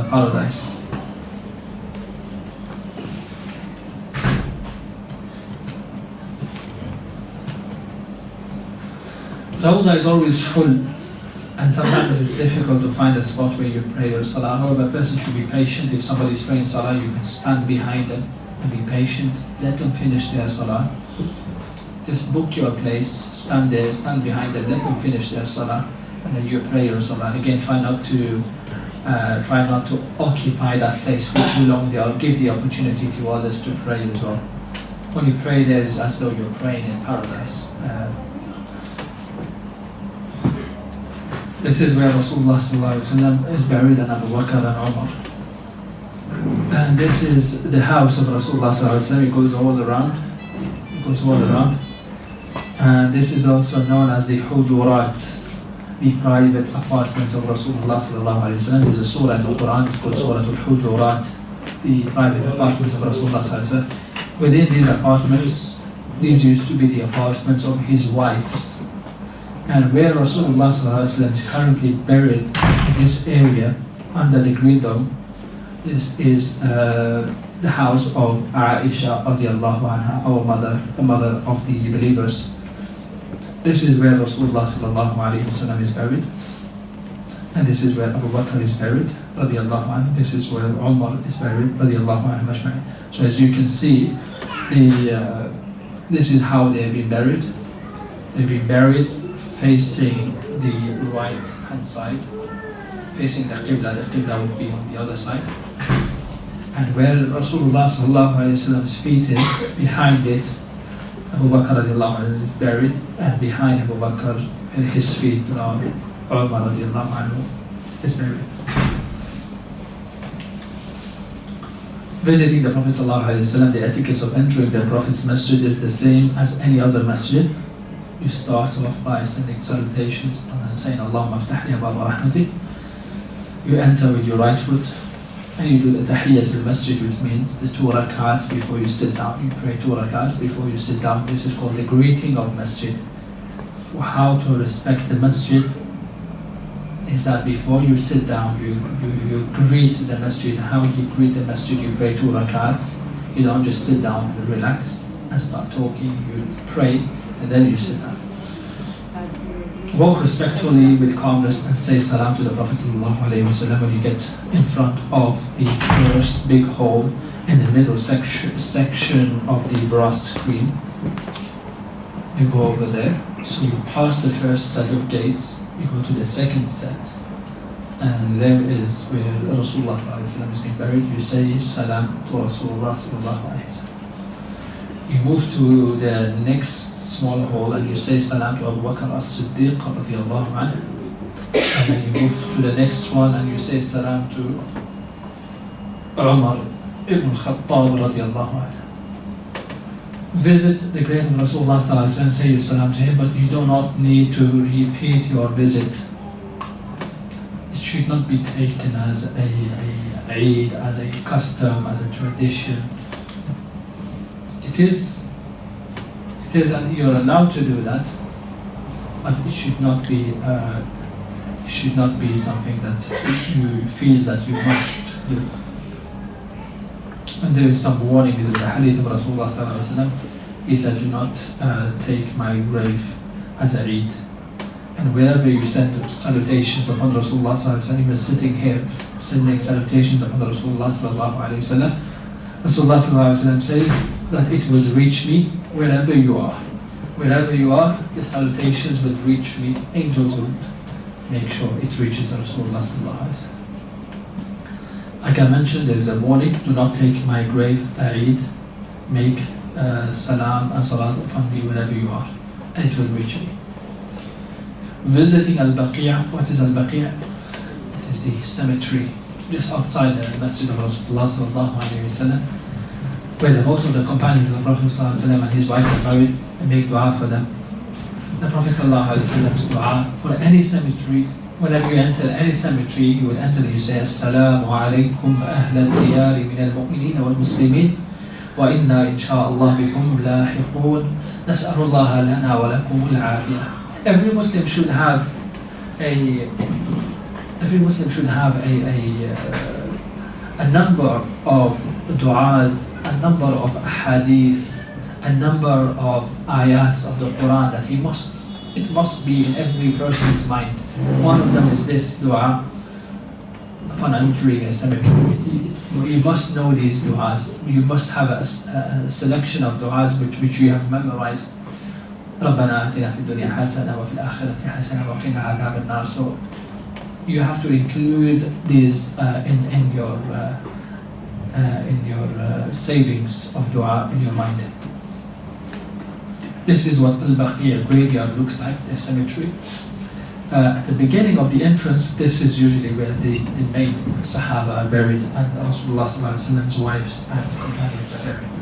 paradise. Rawda is always full, and sometimes it's difficult to find a spot where you pray your salah. However, a person should be patient. If somebody is praying salah, you can stand behind them and be patient. Let them finish their salah. Just book your place, stand there, stand behind them, let them finish their salah, and then you pray your salah. Again, try not to occupy that place for too long. They'll give the opportunity to others to pray as well. When you pray there, it's as though you're praying in paradise. This is where Rasulullah sallallahu alaihi wasallam is buried, and Abu Bakr and Umar. And this is the house of Rasulullah sallallahu alaihi wasallam. It goes all around. It goes all around. And this is also known as the Hujurat, the private apartments of Rasulullah sallallahu alaihi wasallam. There's a surah in the Quran, it's called Surah Al-Hujurat, the private apartments of Rasulullah sallallahu alaihi wasallam. Within these apartments, these used to be the apartments of his wives. And where Rasulullah sallallahu alaihi wasallam is currently buried in this area under the green dome, this is the house of Aisha radiallahu anha, our mother, the mother of the believers. This is where Rasulullah sallallahu alaihi wasallam is buried, and this is where Abu Bakr is buried radiallahu anhu. This is where Umar is buried radiallahu anhu majma'in. So as you can see, this is how they have been buried. They've been buried facing the right hand side, facing the Qibla. The Qibla would be on the other side. And where Rasulullah sallallahu alaihi wasallam's feet is, behind it, Abu Bakr radiallahu anhu is buried, and behind Abu Bakr, in his feet, Umar radiallahu anhu is buried. Visiting the Prophet sallallahu alaihi wasallam, the etiquette of entering the Prophet's masjid is the same as any other masjid. You start off by sending salutations and saying Allahumma aftah li abwaaba rahmatik. You enter with your right foot, and you do the tahiyyatul masjid, which means the 2 rak'ats before you sit down. You pray 2 rak'ats before you sit down. This is called the greeting of masjid. How to respect the masjid is that before you sit down, you greet the masjid. How do you greet the masjid? You pray 2 rak'ats. You don't just sit down and relax and start talking. You pray and then you sit down. Walk respectfully with calmness and say salam to the Prophet ﷺ when you get in front of the first big hole in the middle section of the brass screen. You go over there. So you pass the first set of gates, you go to the second set, and there is where Rasulullah ﷺ has been buried. You say salam to Rasulullah ﷺ. You move to the next small hole and you say salam to Abu Bakr as-Siddiq radiallahu anhu. And then you move to the next one and you say salam to Umar ibn Khattab radiallahu anhu. Visit the grave of Rasulullah sallallahu alaihi wasallam, say your salam to him, but you do not need to repeat your visit. It should not be taken as a Eid, as a custom, as a tradition. It is, and you're allowed to do that, but it should not be something that you feel that you must do. And there is some warnings in the hadith of Rasulullah sallallahu alaihi wasallam. He said, "Do not take my grave as a Eid." And wherever you send salutations upon Rasulullah sallallahu alaihi wasallam, he was sitting here sending salutations upon Rasulullah sallallahu alaihi wasallam. Rasulullah sallallahu alaihi wasallam says that it will reach me wherever you are. Wherever you are, the salutations will reach me. Angels will make sure it reaches Rasulullah sallallahu alaihi wasallam. Like I mentioned, there is a warning: do not take my grave Eid. Make salam and salat upon me wherever you are, and it will reach me. Visiting Al-Baqi'. What is Al-Baqi'? It is is the cemetery just outside the Masjid of Rasulullah sallallahu alayhi wa sallam, where most of the companions of the Prophet sallallahu alayhi wa sallam and his wife are married, and make dua for them. The Prophet sallallahu alayhi wa sallam's dua for any cemetery, whenever you enter any cemetery, you will enter and you say, Assalamu alaikum ahla al-diyari min al-mu'minina wal-muslimin wa inna insha'Allah bikum lahiqun nas'alullaha lana wa lakum al-afiyah. Every Muslim should have a number of du'as, a number of ahadith, a number of ayats of the Quran that it must be in every person's mind. One of them is this dua upon entering a cemetery. You must know these du'as. You must have a selection of du'as which you have memorized. رَبَّنَا آتِنَا فِي الدُّنْيَا حَسَنَةً وَفِي الْآخِرَةِ حَسَنَةً وَقِنَا عَذَابَ النَّارِ. So you have to include these in your savings of dua in your mind. This is what Al-Baqiyah graveyard looks like, the cemetery. At the beginning of the entrance, this is usually where the main Sahaba are buried, and Rasulullah sallallahu alaihi wasallam's wives and companions are buried.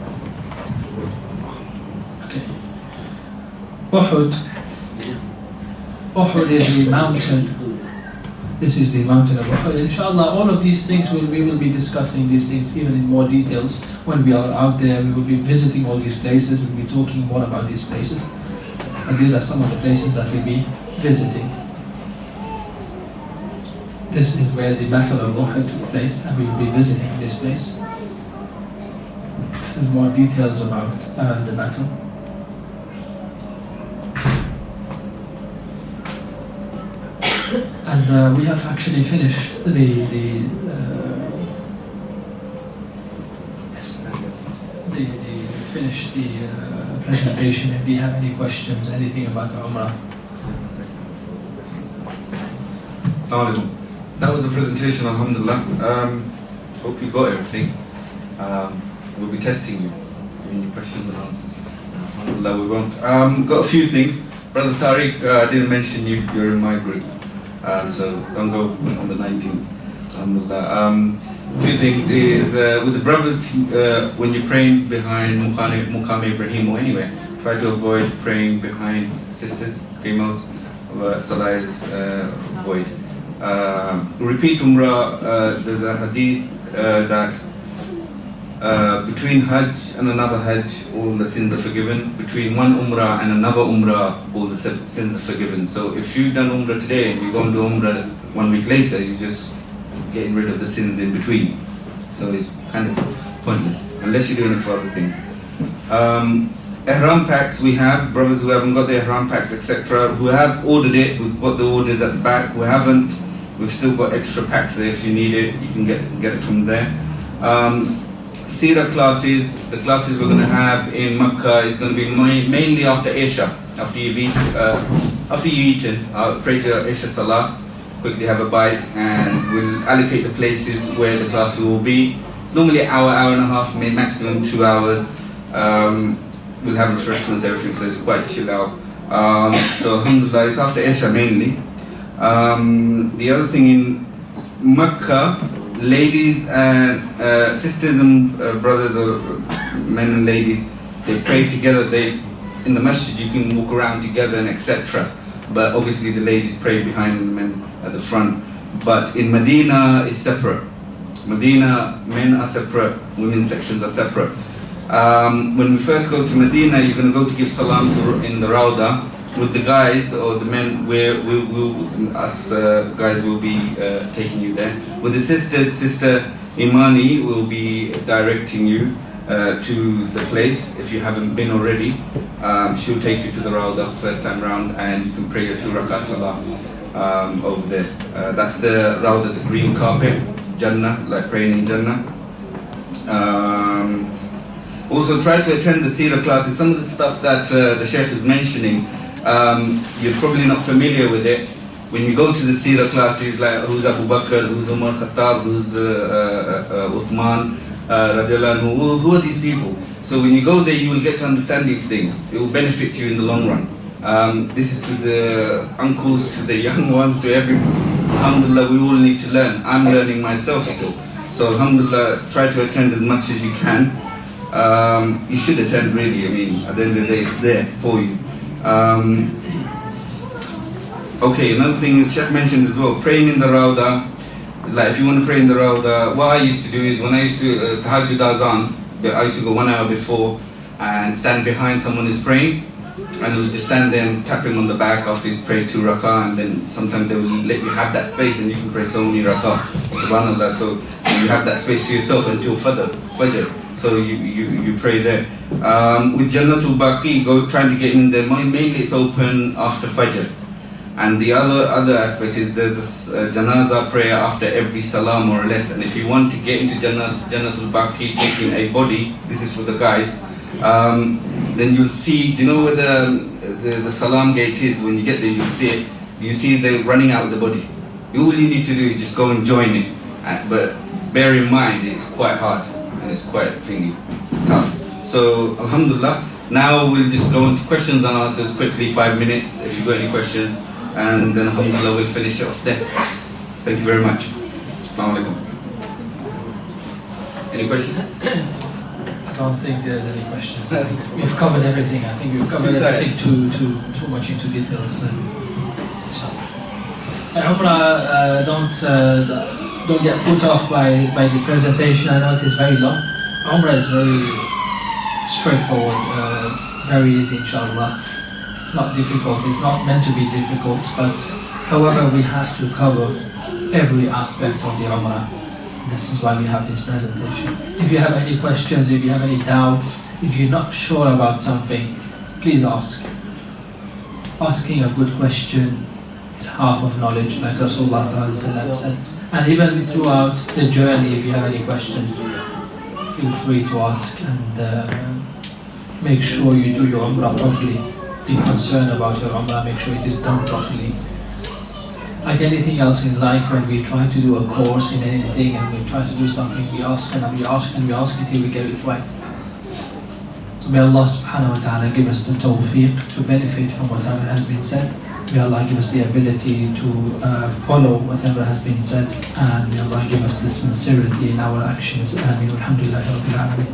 Okay. Uhud is the mountain. This is the mountain of Uhud. Inshallah, all of these things we will be discussing these things even in more details when we are out there. We will be visiting all these places. We'll be talking more about these places. And these are some of the places that we'll be visiting. This is where the Battle of Uhud took place, and we will be visiting this place. This is more details about the battle. And we have actually finished the presentation. If you have any questions, anything about the Umrah.
Assalamu alaikum. That was the presentation, alhamdulillah. Hope you got everything. We'll be testing you, giving you questions and answers. Alhamdulillah, we won't. Got a few things. Brother Tariq, I didn't mention you, you're in my group. So don't go on the 19th. Alhamdulillah. Few things is, with the brothers, when you're praying behind Muqam Ibrahim or anywhere, try to avoid praying behind sisters, females. Salah is avoid. Repeat Umrah, there's a hadith that between Hajj and another Hajj, all the sins are forgiven. Between one Umrah and another Umrah, all the sins are forgiven. So if you've done Umrah today and you go and do Umrah 1 week later, you're just getting rid of the sins in between. So it's kind of pointless, unless you're doing it for other things. Ihram packs we have, brothers who haven't got their Ihram packs, etc. Who have ordered it, we've got the orders at the back. Who haven't, we've still got extra packs there if you need it. You can get it from there. Seerah classes, the classes we're going to have in Makkah is going to be mainly after Isha. After you've eaten, pray to Isha Salah, quickly have a bite, and we'll allocate the places where the class will be. It's normally an hour, hour and a half, maybe maximum 2 hours. We'll have refreshments, everything, so it's quite chill out. So alhamdulillah, it's after Isha mainly. The other thing in Makkah, ladies and sisters and brothers, or men and ladies, they pray together. In the masjid you can walk around together and etc. But obviously the ladies pray behind and the men at the front. But in Medina it's separate. Medina, men are separate, women's sections are separate. When we first go to Medina, you're going to go to give salam in the Rawda with the guys, or the men, us guys will be taking you there. With the sisters, Sister Imani will be directing you to the place. If you haven't been already, she'll take you to the Rawda first time round, and you can pray your 2 rakat salah over there. That's the Rawda, the green carpet, Jannah, like praying in Jannah. Also try to attend the Seerah classes. Some of the stuff that the Sheikh is mentioning, you're probably not familiar with it. When you go to the Seerah classes, like who's Abu Bakr, who's Umar Khattab, who's Uthman, who are these people? So when you go there, you will get to understand these things. It will benefit you in the long run. This is to the uncles, to the young ones, to everyone. Alhamdulillah, we all need to learn. I'm learning myself still. So Alhamdulillah, try to attend as much as you can. You should attend really, I mean, at the end of the day it's there for you. Okay, another thing the Sheikh mentioned as well, praying in the Rawdah. Like if you want to pray in the Rawdah, what I used to do is when I used to Tahajjud Azan, I used to go 1 hour before and stand behind someone who's praying, and we'll just stand there and tap him on the back after he's prayed 2 rak'ah, and then sometimes they will let you have that space and you can pray so many rak'ah, subhanallah, so you have that space to yourself until Fajr, so you pray there. With Jannatul Baqi, go trying to get in there, mainly it's open after Fajr. And the other aspect is there's a janazah prayer after every salah more or less, and if you want to get into Jannatul Baqi taking a body, this is for the guys, then you'll see, do you know where the salam gate is? When you get there, you'll see it. You see them running out with the body. All you need to do is just go and join it. But bear in mind, it's quite hard and it's quite tough. So, alhamdulillah, now we'll just go into questions and answers quickly, 5 minutes, if you've got any questions, and then alhamdulillah, we'll finish it off there. Thank you very much. Assalamu alaikum. Any questions?
I don't think there's any questions. I think we've covered everything. I think we've covered everything too much into details. Umrah, don't get put off by the presentation. I know it is very long. Umrah is very straightforward, very easy, inshallah. It's not difficult. It's not meant to be difficult, but however, we have to cover every aspect of the Umrah. This is why we have this presentation. If you have any questions, if you have any doubts, if you're not sure about something, please ask. Asking a good question is half of knowledge, like Rasulullah said. And even throughout the journey, if you have any questions, feel free to ask, and make sure you do your Umrah properly. Be concerned about your Umrah, make sure it is done properly. Like anything else in life, when we try to do a course in anything and we try to do something, we ask and we ask and we ask until we get it right. So may Allah subhanahu wa ta'ala give us the tawfiq to benefit from whatever has been said. May Allah give us the ability to follow whatever has been said, and may Allah give us the sincerity in our actions. Ameen. Alhamdulillah Rabbil Alameen.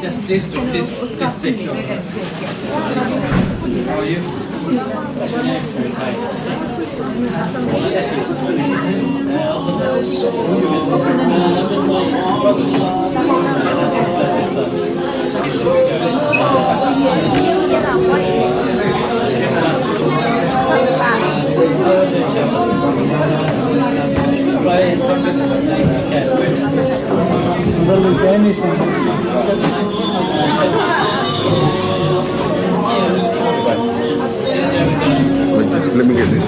Yes, please do. Please take your. How are you? Very tight.
Let me get this.